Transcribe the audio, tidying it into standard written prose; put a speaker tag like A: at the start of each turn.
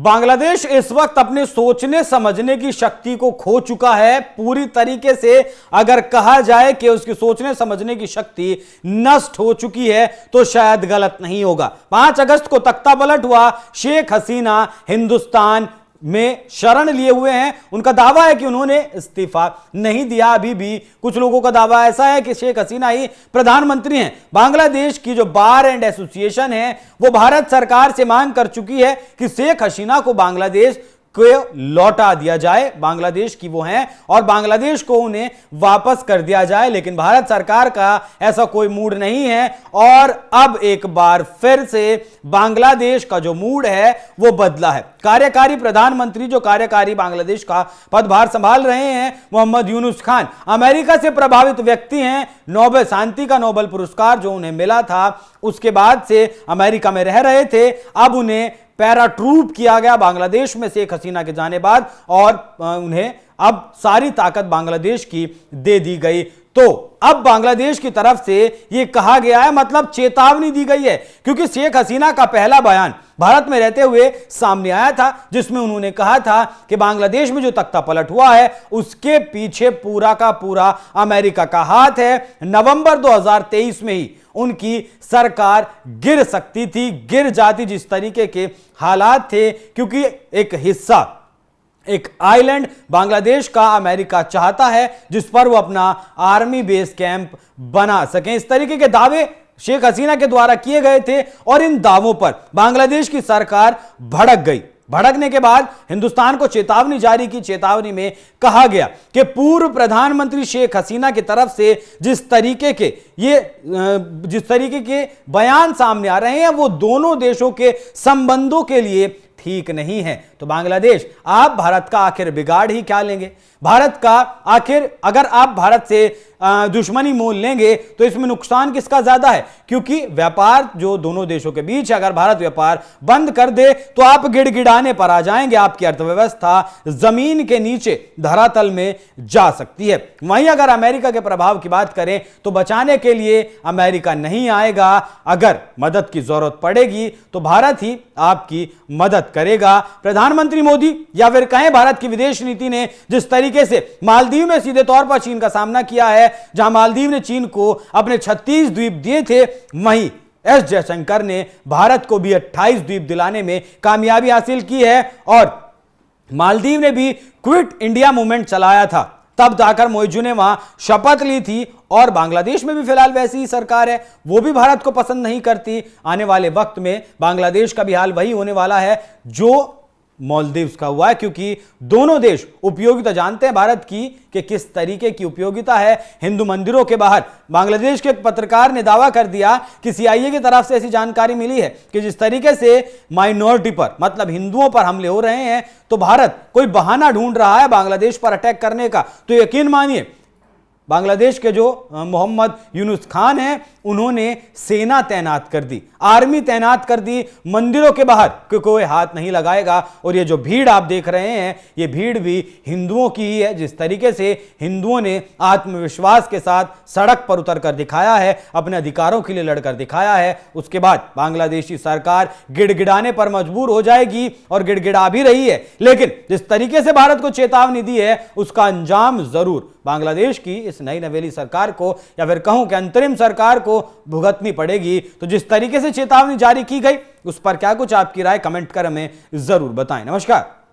A: बांग्लादेश इस वक्त अपने सोचने समझने की शक्ति को खो चुका है पूरी तरीके से। अगर कहा जाए कि उसकी सोचने समझने की शक्ति नष्ट हो चुकी है तो शायद गलत नहीं होगा। 5 अगस्त को तख्ता पलट हुआ, शेख हसीना हिंदुस्तान में शरण लिए हुए हैं। उनका दावा है कि उन्होंने इस्तीफा नहीं दिया। अभी भी कुछ लोगों का दावा ऐसा है कि शेख हसीना ही प्रधानमंत्री हैं। बांग्लादेश की जो बार एंड एसोसिएशन है वो भारत सरकार से मांग कर चुकी है कि शेख हसीना को बांग्लादेश को लौटा दिया जाए। बांग्लादेश की वो हैं और बांग्लादेश को उन्हें वापस कर दिया जाए, लेकिन भारत सरकार का ऐसा कोई मूड नहीं है। और अब एक बार फिर से बांग्लादेश का जो मूड है वो बदला है। कार्यकारी प्रधानमंत्री जो कार्यकारी बांग्लादेश का पदभार संभाल रहे हैं मोहम्मद यूनुस खान अमेरिका से प्रभावित व्यक्ति हैं। नोबेल शांति का नोबेल पुरस्कार जो उन्हें मिला था उसके बाद से अमेरिका में रह रहे थे। अब उन्हें पैराट्रूप किया गया बांग्लादेश में शेख हसीना के जाने बाद और उन्हें अब सारी ताकत बांग्लादेश की दे दी गई। तो अब बांग्लादेश की तरफ से यह कहा गया है, मतलब चेतावनी दी गई है, क्योंकि शेख हसीना का पहला बयान भारत में रहते हुए सामने आया था जिसमें उन्होंने कहा था कि बांग्लादेश में जो तख्ता पलट हुआ है उसके पीछे पूरा का पूरा अमेरिका का हाथ है। नवंबर 2023 में ही उनकी सरकार गिर सकती थी, गिर जाती जिस तरीके के हालात थे, क्योंकि एक हिस्सा, एक आइलैंड बांग्लादेश का अमेरिका चाहता है जिस पर वो अपना आर्मी बेस कैंप बना सके। इस तरीके के दावे शेख हसीना के द्वारा किए गए थे और इन दावों पर बांग्लादेश की सरकार भड़क गई। भड़कने के बाद हिंदुस्तान को चेतावनी जारी की। चेतावनी में कहा गया कि पूर्व प्रधानमंत्री शेख हसीना की तरफ से जिस तरीके के बयान सामने आ रहे हैं वो दोनों देशों के संबंधों के लिए ठीक नहीं है। तो बांग्लादेश, आप भारत का आखिर बिगाड़ ही क्या लेंगे? भारत का आखिर, अगर आप भारत से दुश्मनी मोल लेंगे तो इसमें नुकसान किसका ज्यादा है? क्योंकि व्यापार जो दोनों देशों के बीच है, अगर भारत व्यापार बंद कर दे तो आप गिड़गिड़ाने पर आ जाएंगे। आपकी अर्थव्यवस्था जमीन के नीचे धरातल में जा सकती है। वहीं अगर अमेरिका के प्रभाव की बात करें तो बचाने के लिए अमेरिका नहीं आएगा। अगर मदद की जरूरत पड़ेगी तो भारत ही आपकी मदद करेगा। प्रधानमंत्री मोदी या फिर कहें भारत की विदेश नीति ने जिस तरीके से मालदीव में सीधे तौर पर चीन का सामना किया है, जहां मालदीव ने चीन को अपने 36 द्वीप दिए थे, वहीं एस जयशंकर ने भारत को भी 28 द्वीप दिलाने में कामयाबी हासिल की है। और मालदीव ने भी क्विट इंडिया मूवमेंट चलाया था, तब जाकर मोइजू ने वहां शपथ ली थी। और बांग्लादेश में भी फिलहाल वैसी ही सरकार है, वो भी भारत को पसंद नहीं करती। आने वाले वक्त में बांग्लादेश का भी हाल वही होने वाला है जो मालदीव्स का हुआ है, क्योंकि दोनों देश उपयोगिता जानते हैं भारत की कि किस तरीके की उपयोगिता है। हिंदू मंदिरों के बाहर बांग्लादेश के एक पत्रकार ने दावा कर दिया कि सीआईए की तरफ से ऐसी जानकारी मिली है कि जिस तरीके से माइनॉरिटी पर, मतलब हिंदुओं पर हमले हो रहे हैं, तो भारत कोई बहाना ढूंढ रहा है बांग्लादेश पर अटैक करने का। तो यकीन मानिए बांग्लादेश के जो मोहम्मद यूनुस खान हैं उन्होंने सेना तैनात कर दी, आर्मी तैनात कर दी। मंदिरों के बाहर कोई हाथ नहीं लगाएगा। और ये जो भीड़ आप देख रहे हैं ये भीड़ भी हिंदुओं की ही है। जिस तरीके से हिंदुओं ने आत्मविश्वास के साथ सड़क पर उतर कर दिखाया है, अपने अधिकारों के लिए लड़कर दिखाया है, उसके बाद बांग्लादेशी सरकार गिड़गिड़ाने पर मजबूर हो जाएगी और गिड़गिड़ा भी रही है। लेकिन जिस तरीके से भारत को चेतावनी दी है उसका अंजाम जरूर बांग्लादेश की इस नई नवेली सरकार को, या फिर कहूं कि अंतरिम सरकार को भुगतनी पड़ेगी। तो जिस तरीके से चेतावनी जारी की गई उस पर क्या कुछ आपकी राय कमेंट कर हमें जरूर बताएं। नमस्कार।